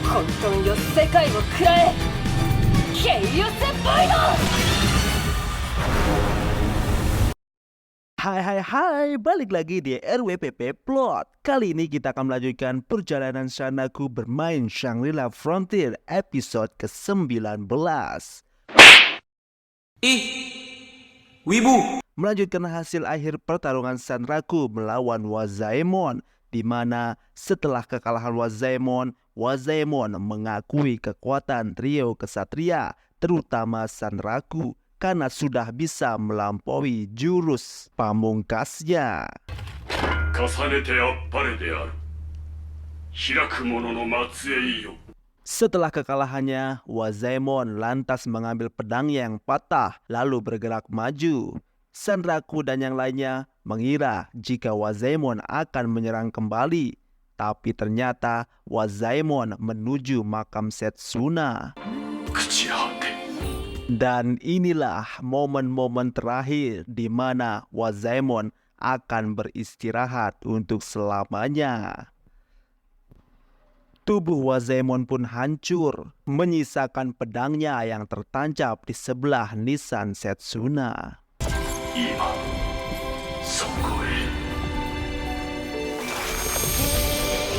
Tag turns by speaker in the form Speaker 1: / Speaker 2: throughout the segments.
Speaker 1: 混沌よ世界を喰らえケイオスボイド。
Speaker 2: Hai, balik lagi di RWPP Plot. Kali ini kita akan melanjutkan perjalanan Shanaku bermain Shangri-La Frontier episode ke-19.
Speaker 3: Wibu!
Speaker 2: Melanjutkan hasil akhir pertarungan Sanraku melawan Wazaemon, di mana setelah kekalahan Wazaemon mengakui kekuatan trio kesatria, terutama Sanraku, karena sudah bisa melampaui jurus pamungkasnya. Setelah kekalahannya, Wazaemon lantas mengambil pedangnya yang patah lalu bergerak maju. Sanraku dan yang lainnya mengira jika Wazaemon akan menyerang kembali, tapi ternyata Wazaemon menuju makam Setsuna. Dan inilah momen-momen terakhir di mana Wazaemon akan beristirahat untuk selamanya. Tubuh Wazaemon pun hancur, menyisakan pedangnya yang tertancap di sebelah nisan Setsuna.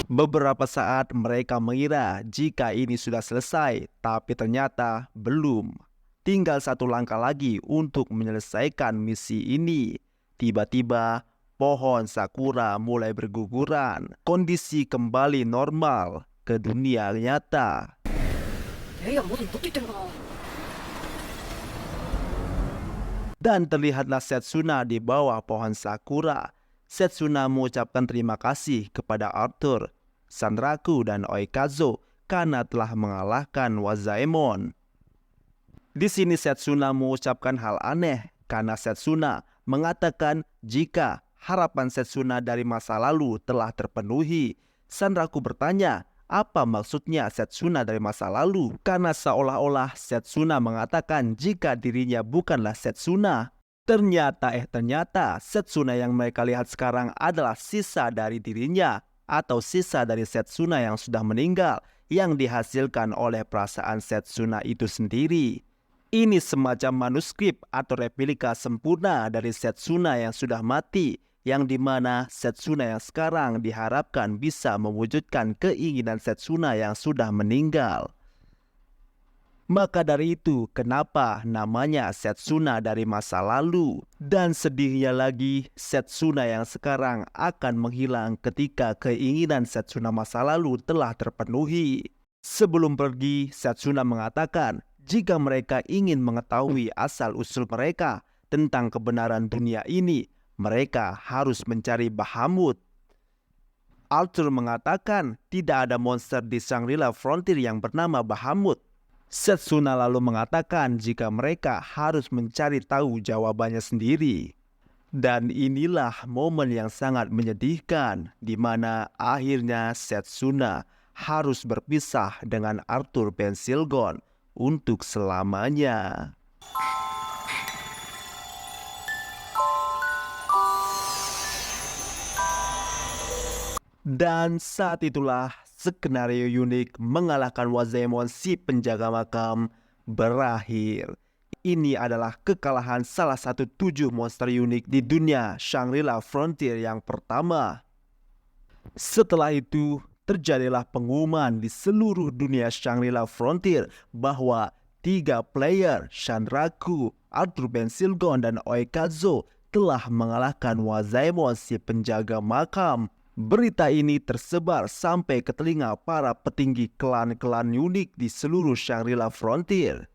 Speaker 2: Beberapa saat mereka mengira jika ini sudah selesai, tapi ternyata belum. Tinggal satu langkah lagi untuk menyelesaikan misi ini. Tiba-tiba, pohon sakura mulai berguguran. Kondisi kembali normal ke dunia nyata. Dan terlihatlah Setsuna di bawah pohon sakura. Setsuna mengucapkan terima kasih kepada Arthur, Sanraku, dan Oikazo karena telah mengalahkan Wazaemon. Di sini Setsuna mengucapkan hal aneh karena Setsuna mengatakan jika harapan Setsuna dari masa lalu telah terpenuhi. Sanraku bertanya, apa maksudnya Setsuna dari masa lalu? Karena seolah-olah Setsuna mengatakan jika dirinya bukanlah Setsuna. Ternyata Setsuna yang mereka lihat sekarang adalah sisa dari dirinya atau sisa dari Setsuna yang sudah meninggal yang dihasilkan oleh perasaan Setsuna itu sendiri. Ini semacam manuskrip atau replika sempurna dari Setsuna yang sudah mati, yang dimana Setsuna yang sekarang diharapkan bisa mewujudkan keinginan Setsuna yang sudah meninggal. Maka dari itu, kenapa namanya Setsuna dari masa lalu? Dan sedihnya lagi, Setsuna yang sekarang akan menghilang ketika keinginan Setsuna masa lalu telah terpenuhi. Sebelum pergi, Setsuna mengatakan, jika mereka ingin mengetahui asal-usul mereka tentang kebenaran dunia ini, mereka harus mencari Bahamut. Arthur mengatakan tidak ada monster di Shangri-La Frontier yang bernama Bahamut. Setsuna lalu mengatakan jika mereka harus mencari tahu jawabannya sendiri. Dan inilah momen yang sangat menyedihkan, di mana akhirnya Setsuna harus berpisah dengan Arthur Pensilgon untuk selamanya. Dan saat itulah skenario unik mengalahkan Wazaemon si penjaga makam berakhir. Ini adalah kekalahan salah satu 7 monster unik di dunia Shangri-La Frontier yang pertama. Setelah itu, terjadilah pengumuman di seluruh dunia Shangri-La Frontier bahwa 3 player Sanraku, Arthur Pensilgon, dan Oikazo telah mengalahkan Wazaemon si penjaga makam. Berita ini tersebar sampai ke telinga para petinggi klan-klan unik di seluruh Shangri-La Frontier.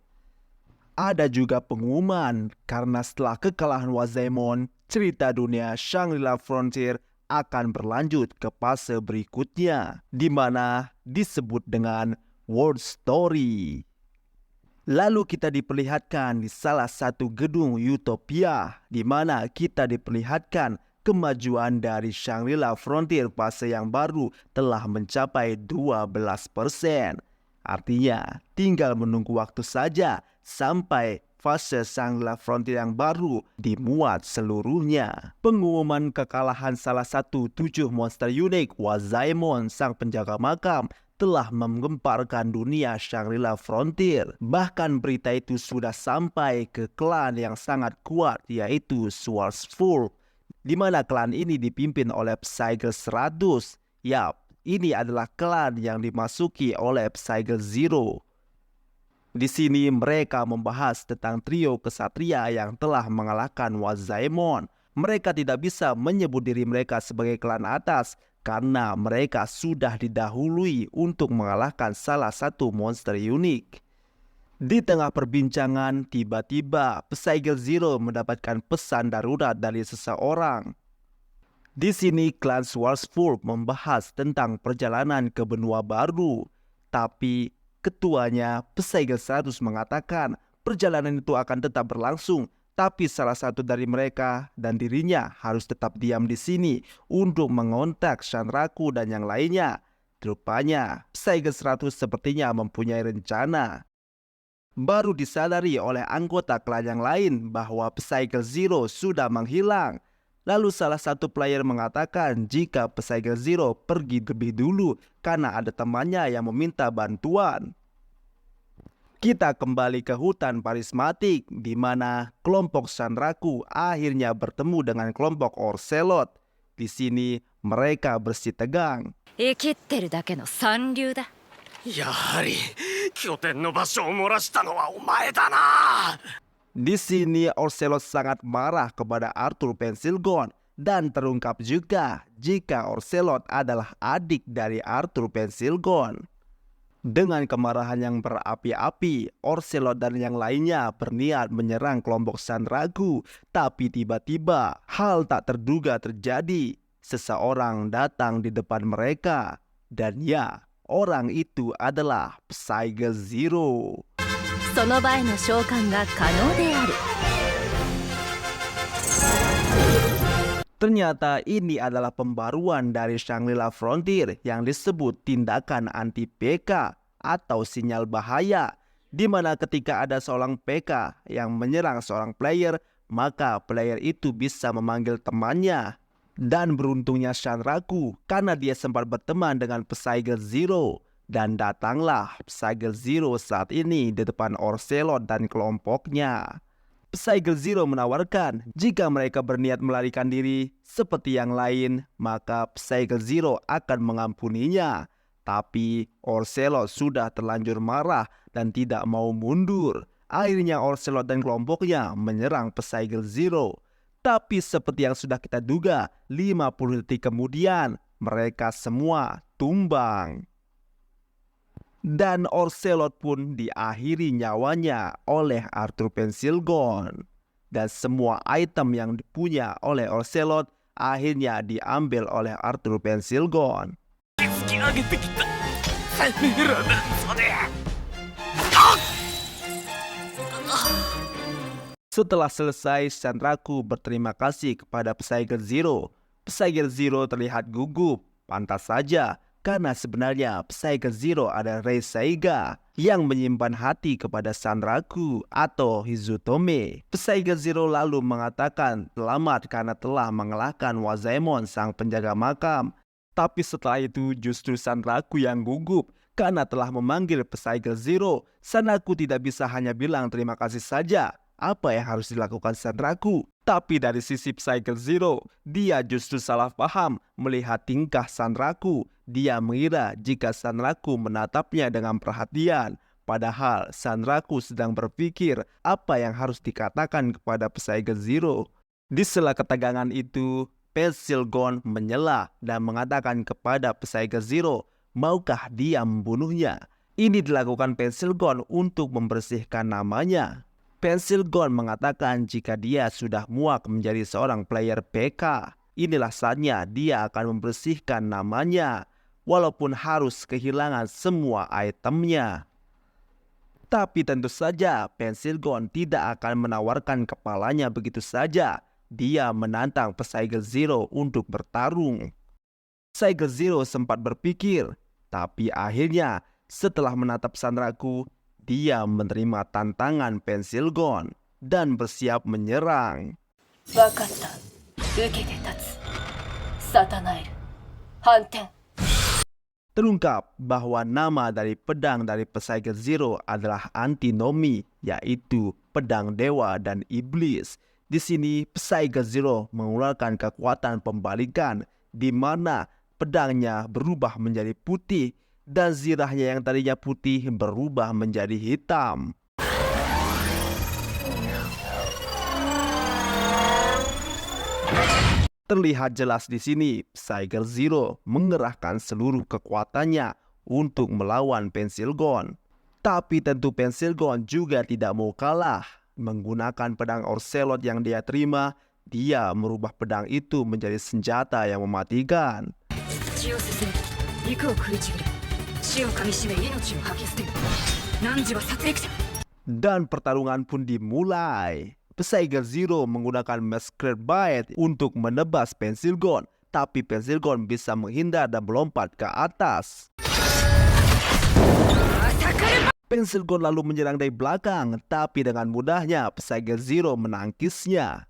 Speaker 2: Ada juga pengumuman karena setelah kekalahan Wazaemon, cerita dunia Shangri-La Frontier akan berlanjut ke fase berikutnya, di mana disebut dengan World Story. Lalu kita diperlihatkan di salah satu gedung Utopia, di mana kita diperlihatkan kemajuan dari Shangri-La Frontier fase yang baru telah mencapai 12%. Artinya, tinggal menunggu waktu saja sampai fase Shangri-La Frontier yang baru dimuat seluruhnya. Pengumuman kekalahan salah satu 7 monster unik, Wazaemon sang penjaga makam, telah menggemparkan dunia Shangri-La Frontier. Bahkan berita itu sudah sampai ke klan yang sangat kuat, yaitu Swordsful, di mana klan ini dipimpin oleh Psygel 100. Yap, ini adalah klan yang dimasuki oleh Psygel Zero. Di sini mereka membahas tentang trio kesatria yang telah mengalahkan Wazaemon. Mereka tidak bisa menyebut diri mereka sebagai klan atas karena mereka sudah didahului untuk mengalahkan salah satu monster unik. Di tengah perbincangan, tiba-tiba Psygel Zero mendapatkan pesan darurat dari seseorang. Di sini klan Swordsful membahas tentang perjalanan ke benua baru, tapi ketuanya Psygel 100 mengatakan perjalanan itu akan tetap berlangsung, tapi salah satu dari mereka dan dirinya harus tetap diam di sini untuk mengontak Shanraku dan yang lainnya. Rupanya Psygel 100 sepertinya mempunyai rencana. Baru disadari oleh anggota klan yang lain bahwa Psygel Zero sudah menghilang. Lalu salah satu player mengatakan jika Psygel Zero pergi lebih dulu karena ada temannya yang meminta bantuan. Kita kembali ke hutan Parismatik, di mana kelompok Shanraku akhirnya bertemu dengan kelompok Ocelot. Di sini mereka bersih tegang.
Speaker 1: 生きってるだけの三流だ。
Speaker 3: やはり拠点の場所を漏らしたのはお前だな。
Speaker 2: Di sini Ocelot sangat marah kepada Arthur Pensilgon dan terungkap juga jika Ocelot adalah adik dari Arthur Pensilgon. Dengan kemarahan yang berapi-api, Ocelot dan yang lainnya berniat menyerang kelompok Shanraku, tapi tiba-tiba hal tak terduga terjadi. Seseorang datang di depan mereka, dan ya, orang itu adalah Psygel Zero.
Speaker 1: その場への召喚が可能である。
Speaker 2: Ternyata ini adalah pembaruan dari Shangri-La Frontier yang disebut tindakan anti-PK atau sinyal bahaya, di mana ketika ada seorang PK yang menyerang seorang player, maka player itu bisa memanggil temannya. Dan beruntungnya Shanraku karena dia sempat berteman dengan Psygel Zero. Dan datanglah Psygel Zero saat ini di depan Ocelot dan kelompoknya. Psygel Zero menawarkan jika mereka berniat melarikan diri seperti yang lain, maka Psygel Zero akan mengampuninya. Tapi Ocelot sudah terlanjur marah dan tidak mau mundur. Akhirnya Ocelot dan kelompoknya menyerang Psygel Zero. Tapi seperti yang sudah kita duga, 50 detik kemudian mereka semua tumbang. Dan Ocelot pun diakhiri nyawanya oleh Arthur Pensilgon. Dan semua item yang dipunya oleh Ocelot akhirnya diambil oleh Arthur Pensilgon.
Speaker 3: 突き上げてきたエラだそれ。
Speaker 2: Setelah selesai, Shanraku berterima kasih kepada Psygel Zero. Psygel Zero terlihat gugup, pantas saja. Karena sebenarnya Psygel Zero adalah Rei Saiga yang menyimpan hati kepada Shanraku atau Hizutome. Psygel Zero lalu mengatakan selamat karena telah mengalahkan Wazaemon sang penjaga makam. Tapi setelah itu justru Shanraku yang gugup karena telah memanggil Psygel Zero. Shanraku tidak bisa hanya bilang terima kasih saja. Apa yang harus dilakukan Shanraku? Tapi dari sisi Psygel Zero, dia justru salah paham melihat tingkah Shanraku. Dia mengira jika Shanraku menatapnya dengan perhatian. Padahal Shanraku sedang berpikir apa yang harus dikatakan kepada Psygel Zero. Di sela ketegangan itu, Pensilgon menyela dan mengatakan kepada Psygel Zero, maukah dia membunuhnya? Ini dilakukan Pensilgon untuk membersihkan namanya. Pensilgon mengatakan jika dia sudah muak menjadi seorang player PK, inilah saatnya dia akan membersihkan namanya, walaupun harus kehilangan semua itemnya. Tapi tentu saja Pensilgon tidak akan menawarkan kepalanya begitu saja. Dia menantang Psygel Zero untuk bertarung. Psygel Zero sempat berpikir, tapi akhirnya setelah menatap Shanraku, dia menerima tantangan Pensilgon dan bersiap menyerang.
Speaker 1: わかった。受けて立つ。サタナエル。反転。
Speaker 2: Terungkap bahwa nama dari pedang dari Psycho Zero adalah antinomi, yaitu pedang dewa dan iblis. Di sini Psycho Zero mengeluarkan kekuatan pembalikan, di mana pedangnya berubah menjadi putih dan zirahnya yang tadinya putih berubah menjadi hitam. Terlihat jelas di sini, Psycho Zero mengerahkan seluruh kekuatannya untuk melawan Pensilgon. Tapi tentu Pensilgon juga tidak mau kalah. Menggunakan pedang Ocelot yang dia terima, dia merubah pedang itu menjadi senjata yang mematikan. Dan pertarungan pun dimulai. Psycho Zero menggunakan Masquerade Bite untuk menebas Pensilgon, tapi Pensilgon bisa menghindar dan melompat ke atas. Pensilgon lalu menyerang dari belakang, tapi dengan mudahnya Psycho Zero menangkisnya.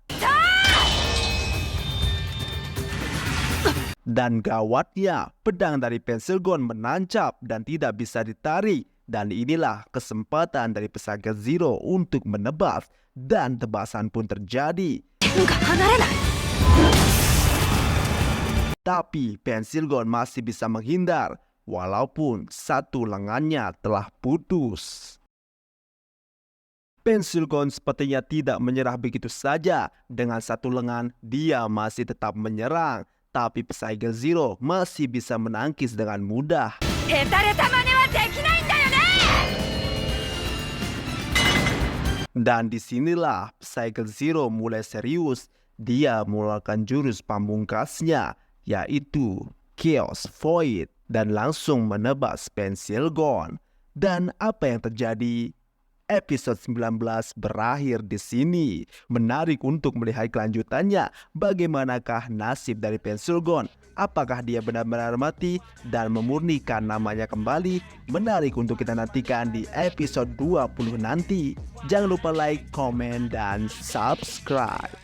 Speaker 2: Dan gawatnya, pedang dari Pensilgon menancap dan tidak bisa ditarik. Dan inilah kesempatan dari Psycho Zero untuk menebas, dan tebasan pun terjadi. Tapi Pensilgon masih bisa menghindar, walaupun satu lengannya telah putus. Pensilgon sepertinya tidak menyerah begitu saja. Dengan satu lengan, dia masih tetap menyerang. Tapi Psycho Zero masih bisa menangkis dengan mudah. Dan disinilah Psycho Zero mulai serius. Dia mengeluarkan jurus pamungkasnya, yaitu Chaos Void, dan langsung menebas Pensilgon. Dan apa yang terjadi? Episode 19 berakhir di sini. Menarik untuk melihat kelanjutannya. Bagaimanakah nasib dari Pensilgon? Apakah dia benar-benar mati dan memurnikan namanya kembali? Menarik untuk kita nantikan di episode 20 nanti. Jangan lupa like, komen, dan subscribe.